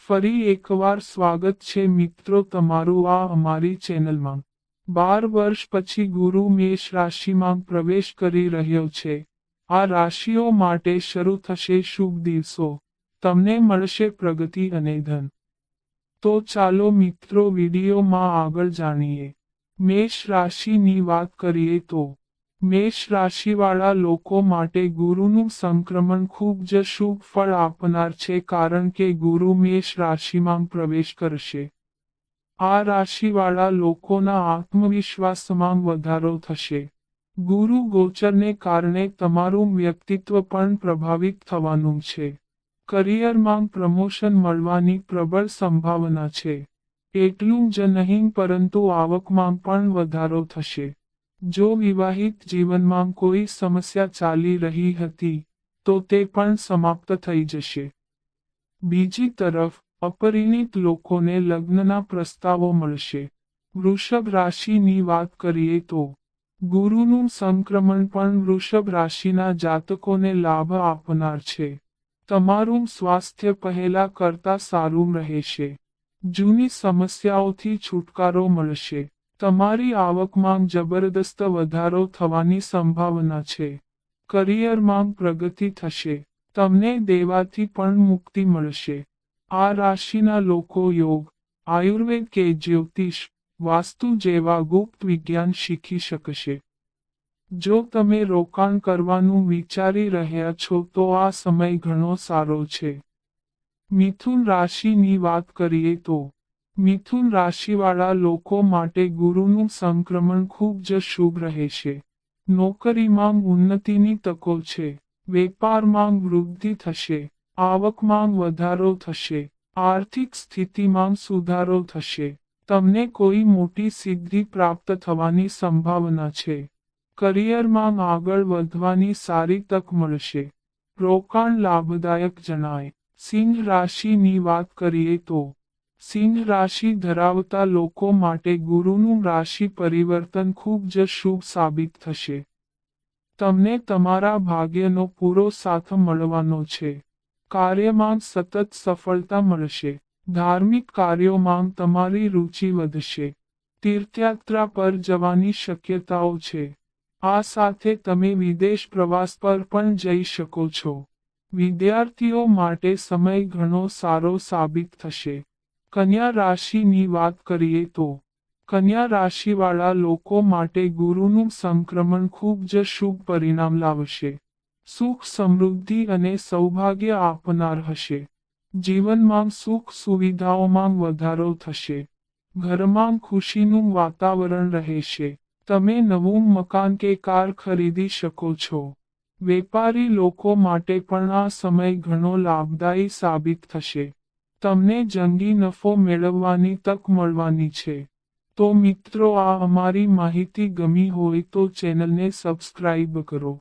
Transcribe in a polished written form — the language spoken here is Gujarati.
ફરી એકવાર સ્વાગત છે મિત્રો તમારું આ અમારી ચેનલમાં। 12 વર્ષ પછી ગુરુ મેષ રાશિમાં પ્રવેશ કરી રહ્યો છે। આ રાશિઓ માટે શરૂ થશે શુભ દિવસો, તમને મળશે પ્રગતિ અને ધન। તો ચાલો મિત્રો વિડીયોમાં આગળ જાણીએ। મેષ રાશિની વાત કરીએ તો મેષ રાશિવાળા લોકો માટે ગુરુનું સંક્રમણ ખૂબ જ શુભ ફળ આપનાર છે, કારણ કે ગુરુ મેષ રાશિમાં પ્રવેશ કરશે। આ રાશિવાળા લોકોના આત્મવિશ્વાસમાં વધારો થશે। ગુરુ ગોચરને કારણે તમારું વ્યક્તિત્વ પણ પ્રભાવિત થવાનું છે। કરિયરમાં પ્રમોશન મળવાની પ્રબળ સંભાવના છે। એટલું જ નહીં પરંતુ આવકમાં પણ વધારો થશે। જો વિવાહિત જીવનમાં કોઈ સમસ્યા ચાલી રહી હતી તો તે પણ સમાપ્ત થઈ જશે। બીજી તરફ અપરિણિત લોકોને લગ્નના પ્રસ્તાવો મળશે। વૃષભ રાશિની વાત કરીએ તો ગુરુનું સંક્રમણ પણ વૃષભ રાશિના જાતકોને લાભ આપનાર છે। તમારું સ્વાસ્થ્ય પહેલા કરતાં સારું રહેશે। જૂની સમસ્યાઓથી છુટકારો મળશે। તમારી આવકમાં જબરદસ્ત વધારો થવાની સંભાવના છે। કરિયરમાં પ્રગતિ થશે। તમને દેવાથી પણ મુક્તિ મળશે। આ રાશિના લોકો યોગ, આયુર્વેદ કે જ્યોતિષ, વાસ્તુ જેવા ગુપ્ત વિજ્ઞાન શીખી શકશે। જો તમે રોકાણ કરવાનું વિચારી રહ્યા છો તો આ સમય ઘણો સારો છે। મિથુન રાશિની વાત કરીએ તો મિથુન રાશિવાળા લોકો માટે ગુરુનું સંક્રમણ ખૂબ જ શુભ રહેશે। નોકરીમાં ઉન્નતિની તકો છે। વેપારમાં વૃદ્ધિ થશે। આવકમાં વધારો થશે। આર્થિક સ્થિતિમાં સુધારો થશે। તમને કોઈ મોટી સિદ્ધિ પ્રાપ્ત થવાની સંભાવના છે। કરિયરમાં આગળ વધવાની સારી તક મળશે। રોકાણ લાભદાયક જણાય। સિંહ રાશિની વાત કરીએ તો સિંહ રાશિ ધરાવતા લોકો માટે ગુરુનું રાશિ પરિવર્તન ખૂબ જ શુભ સાબિત થશે। તમને તમારા ભાગ્યનો પૂરો સાથ મળવાનો છે। કાર્યમાં સતત સફળતા મળશે। ધાર્મિક કાર્યોમાં તમારી રુચિ વધશે। તીર્થયાત્રા પર જવાની શક્યતાઓ છે। આ સાથે તમે વિદેશ પ્રવાસ પર પણ જઈ શકો છો। વિદ્યાર્થીઓ માટે સમય ઘણો સારો સાબિત થશે। કન્યા રાશિની વાત કરીએ તો કન્યા રાશિવાળા લોકો માટે ગુરુનું સંક્રમણ ખૂબ જ શુભ પરિણામ લાવશે। સુખ, સમૃદ્ધિ અને સૌભાગ્ય આપનાર હશે। જીવનમાં સુખ સુવિધાઓમાં વધારો થશે। ઘરમાં ખુશીનું વાતાવરણ રહેશે। તમે નવું મકાન કે કાર ખરીદી શકો છો। વેપારી લોકો માટે પણ આ સમય ઘણો લાભદાયી સાબિત થશે। તમને જંગી નફો મેળવવાની તક મળવાની છે। તો મિત્રો આ અમારી માહિતી ગમી હોય તો ચેનલને સબસ્ક્રાઇબ કરો।